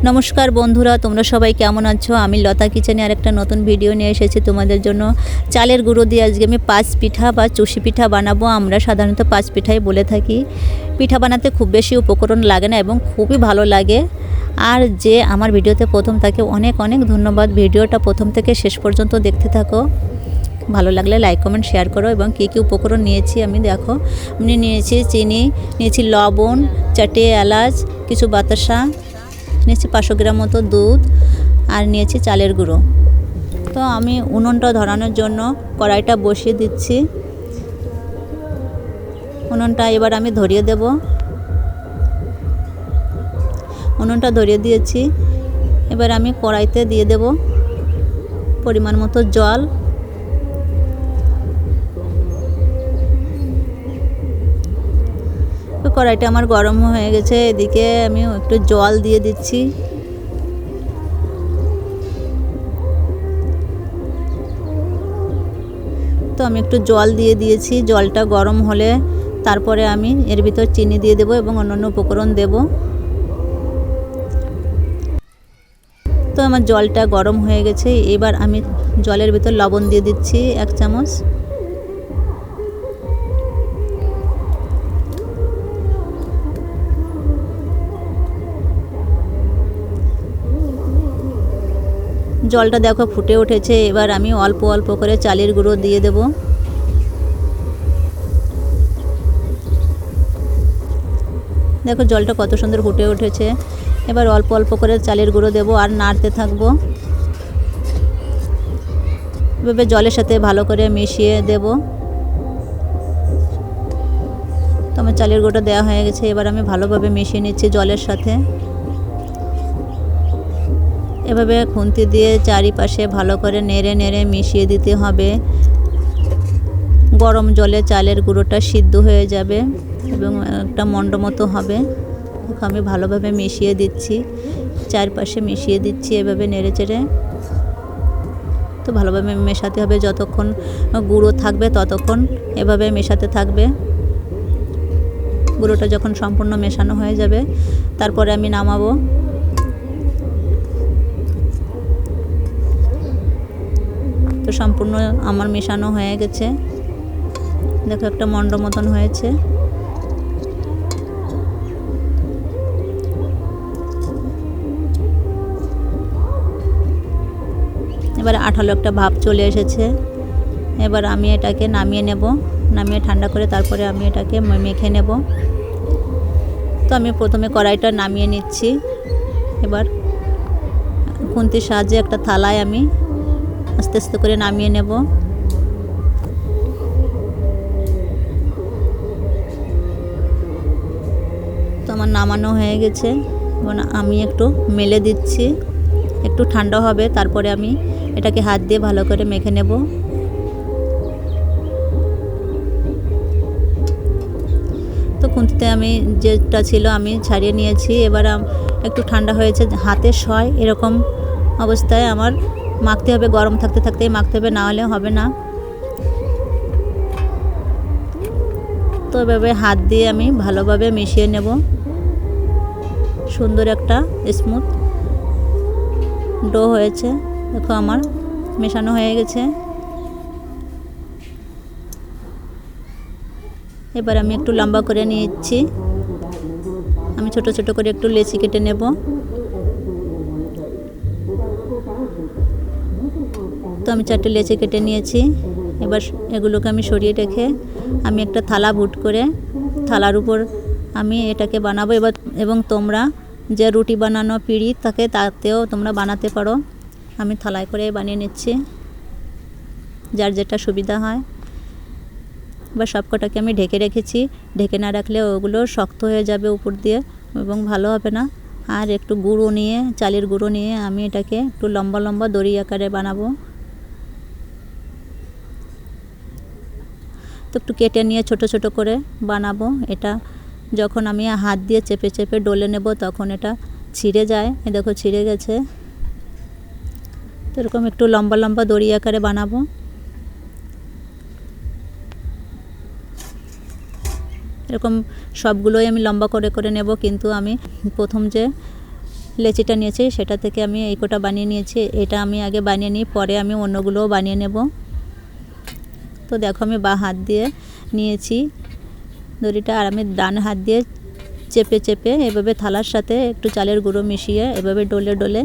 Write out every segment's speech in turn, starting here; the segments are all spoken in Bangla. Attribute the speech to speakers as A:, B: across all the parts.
A: নমস্কার বন্ধুরা, তোমরা সবাই কেমন আছো? আমি লতা কিচেনে আরেকটা নতুন ভিডিও নিয়ে এসেছি তোমাদের জন্য। চালের গুঁড়ো দিয়ে আজকে আমি পাঁচ পিঠা বা চুষি পিঠা বানাবো। আমরা সাধারণত পাঁচ পিঠাই বলে থাকি। পিঠা বানাতে খুব বেশি উপকরণ লাগে না এবং খুবই ভালো লাগে। আর যে আমার ভিডিওতে প্রথম থাকে অনেক অনেক ধন্যবাদ। ভিডিওটা প্রথম থেকে শেষ পর্যন্ত দেখতে থাকো। ভালো লাগলে লাইক কমেন্ট শেয়ার করো। এবং কী কী উপকরণ নিয়েছি আমি দেখো। আমি নিয়েছি চিনি, নিয়েছি লবণ, 4টে এলাচ, কিছু বাতাসা, নিয়েছি 500 গ্রাম মতো দুধ, আর নিয়েছি চালের গুঁড়ো। তো আমি উনুনটা ধরানোর জন্য কড়াইটা বসিয়ে দিচ্ছি। উনুনটা এবার আমি ধরিয়ে দেব। উনুনটা ধরিয়ে দিয়েছি। এবার আমি কড়াইতে দিয়ে দেব পরিমাণ মতো জল। কড়াইটা আমার গরম হয়ে গেছে। এদিকে আমি একটু জল দিয়ে দিচ্ছি। তো আমি একটু জল দিয়ে দিয়েছি। জলটা গরম হলে তারপরে আমি এর ভিতর চিনি দিয়ে দেব এবং অন্যান্য উপকরণ দেব। তো আমার জলটা গরম হয়ে গেছে। এবার আমি জলের ভিতর লবণ দিয়ে দিচ্ছি 1 চামচ। জলটা দেখো ফুটে উঠেছে। এবার আমি অল্প অল্প করে চালের গুঁড়ো দিয়ে দেব। দেখো জলটা কত সুন্দর ফুটে উঠেছে। এবার অল্প অল্প করে চালের গুঁড়ো দেব আর নাড়তে থাকবো। এভাবে জলের সাথে ভালো করে মিশিয়ে দেব। তো আমার চালের গুঁড়োটা দেওয়া হয়ে গেছে। এবার আমি ভালোভাবে মিশিয়ে নিচ্ছি জলের সাথে। এভাবে খুন্তি দিয়ে চারিপাশে ভালো করে নেড়ে নেড়ে মিশিয়ে দিতে হবে। গরম জলে চালের গুঁড়োটা সিদ্ধ হয়ে যাবে এবং একটা মন্ড মতো হবে। আমি ভালোভাবে মিশিয়ে দিচ্ছি, চারপাশে মিশিয়ে দিচ্ছি এভাবে নেড়ে চেড়ে। তো ভালোভাবে মেশাতে হবে, যতক্ষণ গুঁড়ো থাকবে ততক্ষণ এভাবে মেশাতে থাকবে। গুঁড়োটা যখন সম্পূর্ণ মেশানো হয়ে যাবে তারপরে আমি নামাবো। তো সম্পূর্ণ আমার মেশানো হয়ে গেছে। দেখো একটা মন্ড মতন হয়েছে। এবার আঠালো একটা ভাব চলে এসেছে। এবার আমি এটাকে নামিয়ে নেব। নামিয়ে ঠান্ডা করে তারপরে আমি এটাকে মেখে নেব। তো আমি প্রথমে কড়াইটা নামিয়ে নিচ্ছি। এবার খুন্তির সাহায্যে একটা থালায় আমি আস্তে আস্তে করে নামিয়ে নেব। তো আমার নামানো হয়ে গেছে। এবং আমি একটু মেলে দিচ্ছি, একটু ঠান্ডা হবে তারপরে আমি এটাকে হাত দিয়ে ভালো করে মেখে নেব। তো খুন্তিতে আমি যেটা ছিল আমি ছাড়িয়ে নিয়েছি। এবার একটু ঠান্ডা হয়েছে, হাতে সয় এরকম অবস্থায় আমার মাখতে হবে। গরম থাকতে থাকতেই মাখতে হবে, না হলে হবে না। তো এভাবে হাত দিয়ে আমি ভালোভাবে মিশিয়ে নেব। সুন্দর একটা স্মুথ ডো হয়েছে। দেখো আমার মেশানো হয়ে গেছে। এবার আমি একটু লম্বা করে নিচ্ছি। আমি ছোট ছোট করে একটু লেচি কেটে নেব। তো আমি 4টে লেচি কেটে নিয়েছি। এবার এগুলোকে আমি সরিয়ে রেখে আমি একটা থালা বুট করে থালার উপর আমি এটাকে বানাবো। এবং তোমরা যে রুটি বানানো পিঁড়ি থাকে তাতেও তোমরা বানাতে পারো। আমি থালায় করে বানিয়ে নিচ্ছি, যার যেটা সুবিধা হয়। এবার সবকটাকে আমি ঢেকে রেখেছি। ঢেকে না রাখলে ওগুলো শক্ত হয়ে যাবে উপর দিয়ে এবং ভালো হবে না। আর একটু গুঁড়ো নিয়ে, চালের গুঁড়ো নিয়ে আমি এটাকে একটু লম্বা লম্বা দড়ি আকারে বানাবো। তো একটু কেটে নিয়ে ছোট ছোট করে বানাবো। এটা যখন আমি হাত দিয়ে চেপে চেপে ডলে নেব তখন এটা ছিঁড়ে যায়। এ দেখো ছিঁড়ে গেছে। তো এরকম একটু লম্বা লম্বা দড়ি আকারে বানাবো। এরকম সবগুলোই আমি লম্বা করে করে নেব। কিন্তু আমি প্রথম যে লেচিটা নিয়েছি সেটা থেকে আমি এই কটা বানিয়ে নিয়েছি। এটা আমি আগে বানিয়ে নিই, পরে আমি অন্যগুলোও বানিয়ে নেব। তো দেখো আমি বাঁ হাত দিয়ে নিয়েছি দড়িটা, আর আমি ডান হাত দিয়ে চেপে চেপে এভাবে থালার সাথে একটু চালের গুঁড়ো মিশিয়ে এভাবে ডলে ডলে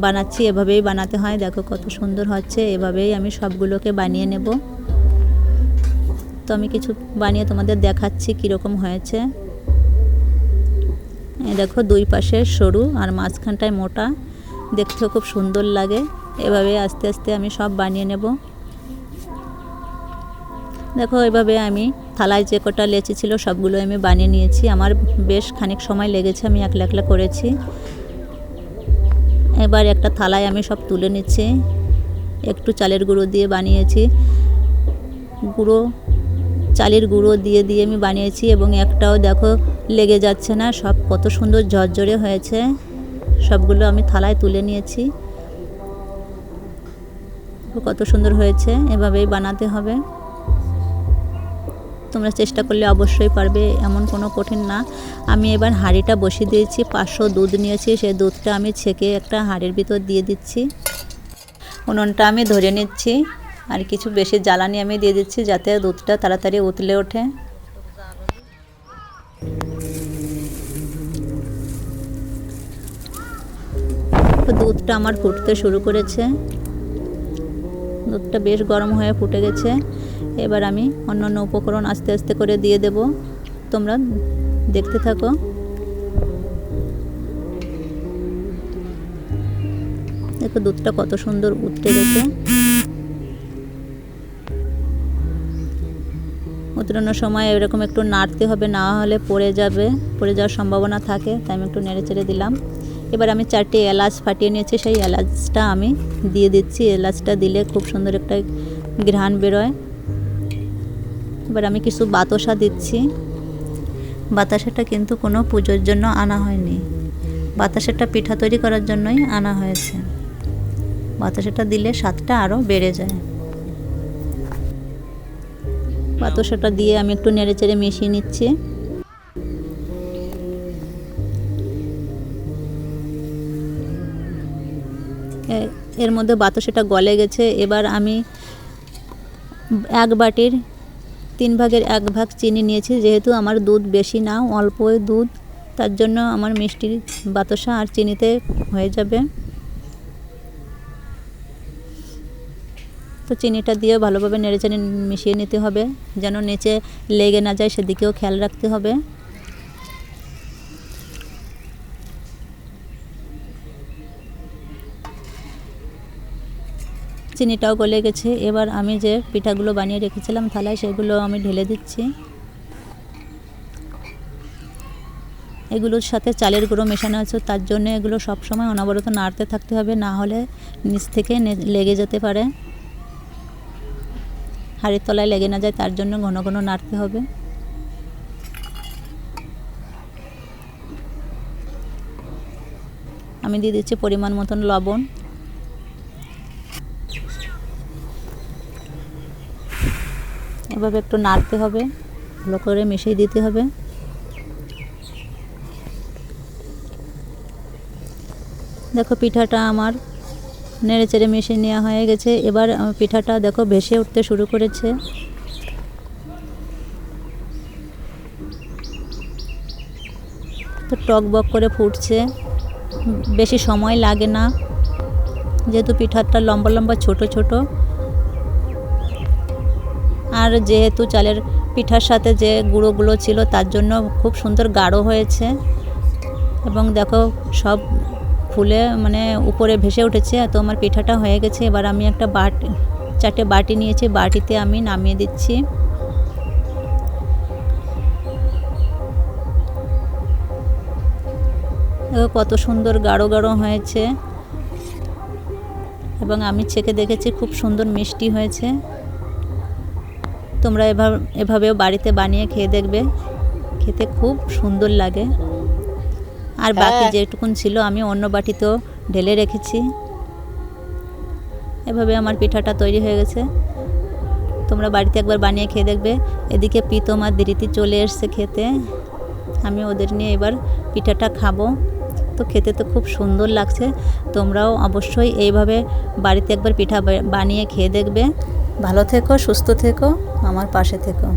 A: বানাচ্ছি। এভাবেই বানাতে হয়। দেখো কত সুন্দর হচ্ছে। এভাবেই আমি সবগুলোকে বানিয়ে নেব। তো আমি কিছু বানিয়ে তোমাদের দেখাচ্ছি কীরকম হয়েছে। এই দেখো দুই পাশে সরু আর মাঝখানটায় মোটা, দেখতেও খুব সুন্দর লাগে। এভাবে আস্তে আস্তে আমি সব বানিয়ে নেব। দেখো এভাবে আমি থালায় যে কটা লেচি ছিল সবগুলো আমি বানিয়ে নিয়েছি। আমার বেশ খানিক সময় লেগেছে, আমি একলা একলা করেছি। এবার একটা থালায় আমি সব তুলে নিচ্ছি। একটু চালের গুঁড়ো দিয়ে বানিয়েছি, চালের গুঁড়ো দিয়ে দিয়ে আমি বানিয়েছি, এবং একটাও দেখো লেগে যাচ্ছে না। সব কত সুন্দর ঝরঝরে হয়েছে। সবগুলো আমি থালায় তুলে নিয়েছি। কত সুন্দর হয়েছে। এভাবেই বানাতে হবে। তোমরা চেষ্টা করলে অবশ্যই পারবে, এমন কোনো কঠিন না। আমি এবার হাঁড়িটা বসিয়ে দিয়েছি। 500 দুধ নিয়েছি, সেই দুধটা আমি ছেঁকে একটা হাঁড়ির ভিতর দিয়ে দিচ্ছি। উনুনটা আমি ধরে নিচ্ছি, আর কিছু বেশি জ্বালানি আমি দিয়ে দিচ্ছি যাতে দুধটা তাড়াতাড়ি উতলে ওঠে। দুধটা আমার ফুটতে শুরু করেছে। দুধটা বেশ গরম হয়ে ফুটে গেছে। এবার আমি অন্যান্য উপকরণ আস্তে আস্তে করে দিয়ে দেব। তোমরা দেখতে থাকো। দেখো দুধটা কত সুন্দর উতলে গেছে। উতলানোর সময় এরকম একটু নাড়তে হবে, না হলে পড়ে যাওয়ার সম্ভাবনা থাকে। তাই আমি একটু নেড়ে চেড়ে দিলাম। এবার আমি 4টি এলাচ ফাটিয়ে নিয়েছি, সেই এলাচটা আমি দিয়ে দিচ্ছি। এলাচটা দিলে খুব সুন্দর একটা ঘ্রাণ বেরোয়। এবার আমি কিছু বাতাসা দিচ্ছি। বাতাসাটা কিন্তু কোনো পুজোর জন্য আনা হয়নি, বাতাসাটা পিঠা তৈরি করার জন্যই আনা হয়েছে। বাতাসাটা দিলে স্বাদটা আরও বেড়ে যায়। বাতাসাটা দিয়ে আমি একটু নেড়ে চেড়ে মিশিয়ে নিচ্ছি। এর মধ্যে বাতাসাটা গলে গেছে। এবার আমি 1 বাটির 3 ভাগের 1 ভাগ চিনি নিয়েছি। যেহেতু আমার দুধ বেশি না, অল্প দুধ, তার জন্য আমার মিষ্টির বাতাসা আর চিনিতে হয়ে যাবে। তো চিনিটা দিয়ে ভালোভাবে নেড়েচেড়ে মিশিয়ে নিতে হবে, যেন নিচে লেগে না যায়, সেদিকেও খেয়াল রাখতে হবে। চিনিটাও গলে গেছে। এবার আমি যে পিঠাগুলো বানিয়ে রেখেছিলাম থালায়, সেগুলো আমি ঢেলে দিচ্ছি। এগুলোর সাথে চালের গুঁড়ো মেশানো আছে, তার জন্য এগুলো সবসময় অনবরত নাড়তে থাকতে হবে, না হলে নিচ থেকে লেগে যেতে পারে। হাঁড়ির তলায় লেগে না যায়, তার জন্য ঘন ঘন নাড়তে হবে। আমি দিয়ে দিচ্ছি পরিমাণ মতন লবণ। এভাবে একটু নাড়তে হবে, ভালো করে মিশিয়ে দিতে হবে। দেখো পিঠাটা আমার নেড়ে চেড়ে মিশিয়ে নেওয়া হয়ে গেছে। এবার পিঠাটা দেখো ভেসে উঠতে শুরু করেছে। তো টক বক করে ফুটছে, বেশি সময় লাগে না, যেহেতু পিঠাটা লম্বা লম্বা ছোট ছোট। আর যেহেতু চালের পিঠার সাথে যে গুঁড়োগুলো ছিল, তার জন্য খুব সুন্দর গাঢ় হয়েছে। এবং দেখো সব ফুলে মানে উপরে ভেসে উঠেছে। তো আমার পিঠাটা হয়ে গেছে। এবার আমি একটা 4টে বাটি নিয়েছি, বাটিতে আমি নামিয়ে দিচ্ছি। দেখো কত সুন্দর গাঢ় গাঢ় হয়েছে, এবং আমি ছেঁকে দেখেছি খুব সুন্দর মিষ্টি হয়েছে। তোমরা এভাবেও বাড়িতে বানিয়ে খেয়ে দেখবে, খেতে খুব সুন্দর লাগে। আর বাকি যেটুকুন ছিল আমি অন্য বাটিতেও ঢেলে রেখেছি। এভাবে আমার পিঠাটা তৈরি হয়ে গেছে। তোমরা বাড়িতে একবার বানিয়ে খেয়ে দেখবে। এদিকে প্রীতম আর দিরিতি চলে এসছে খেতে। আমি ওদের নিয়ে এবার পিঠাটা খাবো। তো তো খেতে তো খুব সুন্দর লাগছে। তোমরাও অবশ্যই এইভাবে বাড়িতে একবার পিঠা বানিয়ে খেয়ে দেখবে। ভালো থেকো, সুস্থ থেকো, আমার পাশে থেকো।